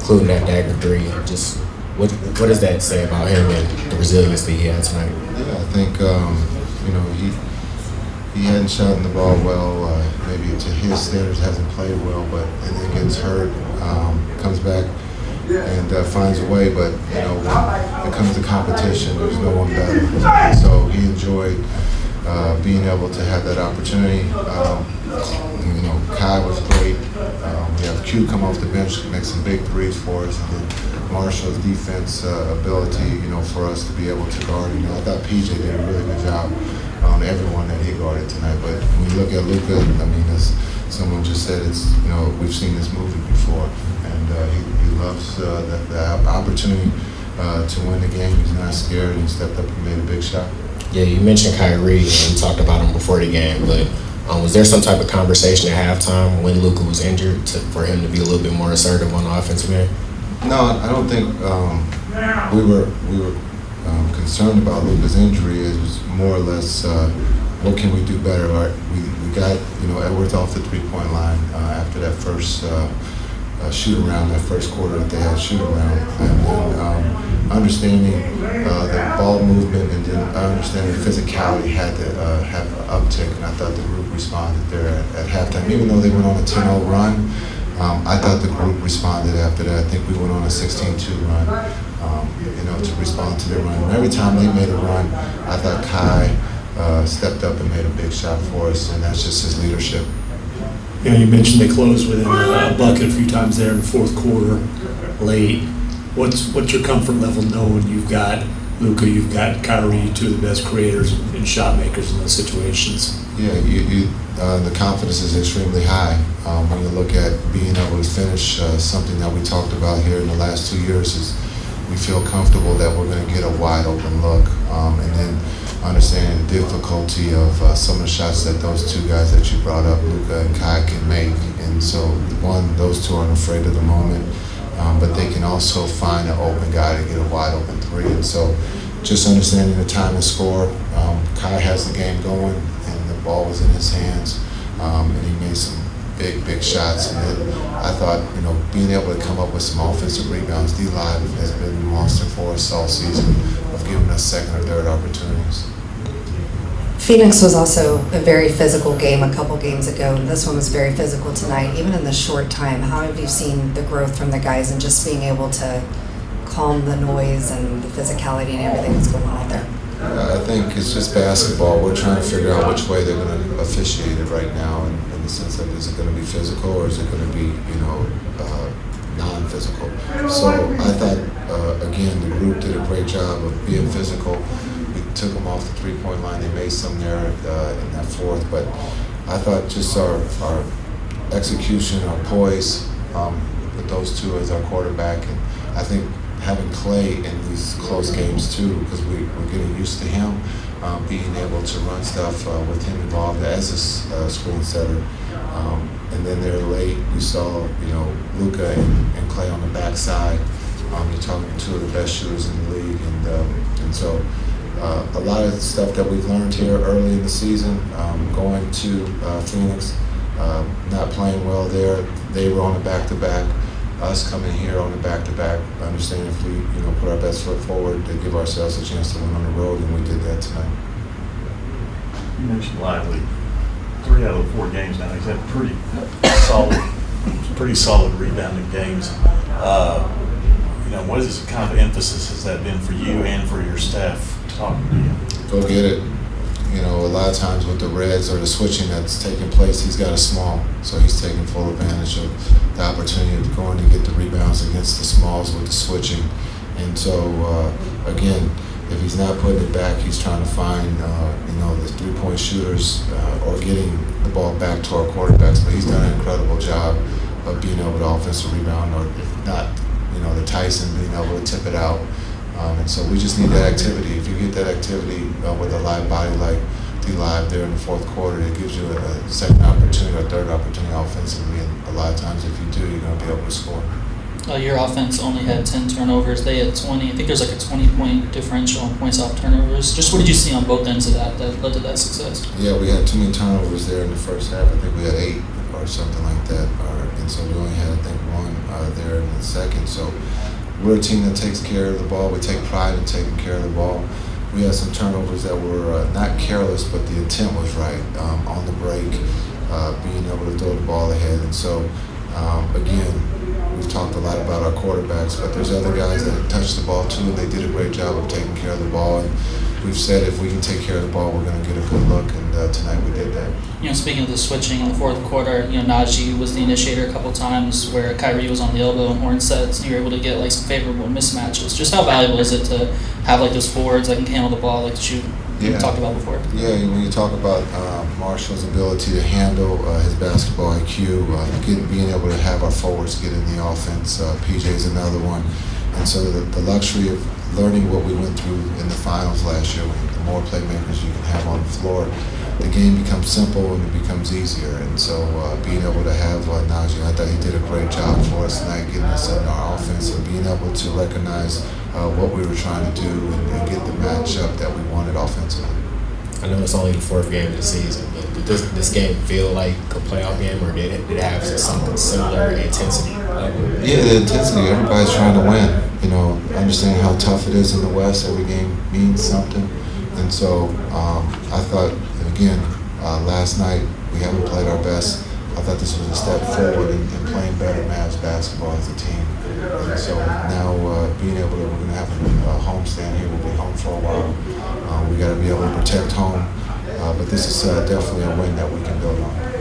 including that dagger three. Just what does that say about him and the resilience that he had tonight? Yeah, I think he hadn't shot the ball well. Maybe to his standards, hasn't played well, but and then gets hurt, comes back and finds a way. But when it comes to competition, there's no one better. So he enjoyed being able to have that opportunity. Kai was great. We have Q come off the bench, make some big threes for us, and then Marshall's defense ability, for us to be able to guard. I thought PJ did a really good job on everyone that he guarded tonight. But when you look at Luka, as someone just said, it's we've seen this movie before, and he loves the opportunity to win the game. He's not scared. He stepped up and made a big shot. Yeah, you mentioned Kyrie, and we talked about him before the game, but was there some type of conversation at halftime when Luka was injured for him to be a little bit more assertive on the offensive end? No, I don't think we were concerned about Luka's injury. It was more or less what can we do better. We got Edwards off the 3-point line after that first shoot around, that first quarter that they had shoot around, and then understanding the ball movement, and then understanding physicality had to have an uptick, and I thought the group responded there at halftime. Even though they went on a 10-0 run, I thought the group responded after that. I think we went on a 16-2 run, to respond to their run. And every time they made a run, I thought Kai stepped up and made a big shot for us, and that's just his leadership. You mentioned they closed within a bucket a few times there in the fourth quarter, late. What's your comfort level knowing you've got Luka, you've got Kyrie, two of the best creators and shot makers in those situations? Yeah, the confidence is extremely high. When you look at being able to finish, something that we talked about here in the last 2 years is we feel comfortable that we're going to get a wide open look, and then understanding the difficulty of some of the shots that those two guys that you brought up, Luka and Kai, can make. And so, those two aren't afraid of the moment, but they can also find an open guy to get a wide open three. And so, just understanding the time and score, Kai has the game going, and the ball was in his hands, and he made some big shots. And then I thought, being able to come up with some offensive rebounds, D-Live has been a monster for us all season of giving us second or third opportunities. Phoenix was also a very physical game a couple games ago, and this one was very physical tonight, even in the short time. How have you seen the growth from the guys and just being able to calm the noise and the physicality and everything that's going on out there? I think it's just basketball. We're trying to figure out which way they're going to officiate it right now, in the sense of, is it going to be physical or is it going to be, non-physical? So I thought, again, the group did a great job of being physical. We took them off the 3-point line. They made some there in that fourth, but I thought just our execution, our poise, with those two as our quarterback, and I think having Clay in these close games too, because we're getting used to him being able to run stuff with him involved as a screen setter. And then they're late. We saw, Luka and Clay on the backside. You're talking to two of the best shooters in the league, and so a lot of stuff that we've learned here early in the season, going to Phoenix, not playing well there. They were on the back-to-back. Us coming here on the back-to-back, understanding if we, put our best foot forward to give ourselves a chance to win on the road, and we did that tonight. You mentioned Lively. 3 out of the 4 games now, he's had pretty solid rebounding games. What is kind of emphasis has that been for you and for your staff talking to you? Go get it. A lot of times with the Reds or the switching that's taking place, he's got a small, so he's taking full advantage of the opportunity of going to get the rebounds against the smalls with the switching. And so, again, if he's not putting it back, he's trying to find, the 3-point shooters or getting the ball back to our quarterbacks. But he's done an incredible job of being able to offensive rebound, or if not, the Tyson being able to tip it out. And so we just need that activity. If you get that activity with a live body like D-Live there in the fourth quarter, it gives you a second opportunity or third opportunity offensively. And a lot of times if you do, you're going to be able to score. Your offense only had 10 turnovers. They had 20. I think there's like a 20-point differential on points off turnovers. Just what did you see on both ends of that led to that success? Yeah, we had too many turnovers there in the first half. I think we had 8 or or something like that. And so we only had, I think, one there in the second. So we're a team that takes care of the ball. We take pride in taking care of the ball. We had some turnovers that were not careless, but the intent was right on the break, being able to throw the ball ahead. And so, again, we've talked a lot about our quarterbacks, but there's other guys that touch the ball too, and they did a great job of taking care of the ball. And we've said if we can take care of the ball, we're going to get a good look, and tonight we did that. Speaking of the switching in the fourth quarter, Najee was the initiator a couple times where Kyrie was on the elbow and horn sets, and you were able to get like some favorable mismatches. Just how valuable is it to have like those forwards that can handle the ball, like you talked about before? Yeah, when you talk about Marshall's ability to handle his basketball IQ, being able to have our forwards get in the offense, PJ's another one. And so the luxury of learning what we went through in the finals last year, the more playmakers you can have on the floor, the game becomes simple and it becomes easier. And so being able to have Najee, I thought he did a great job for us tonight, getting us in our offense and being able to recognize what we were trying to do and get the matchup that we wanted offensively. I know it's only the fourth game of the season, but did this game feel like a playoff game, or did it have some similar intensity level? Yeah, the intensity. Everybody's trying to win. Understand how tough it is in the West. Every game means something. And so I thought, again, last night we haven't played our best. I thought this was a step forward in playing better Mavs basketball as a team. And so now being able to, we're going to have a homestand here. We'll be home for a while. We got to be able to protect home. But this is definitely a win that we can build on.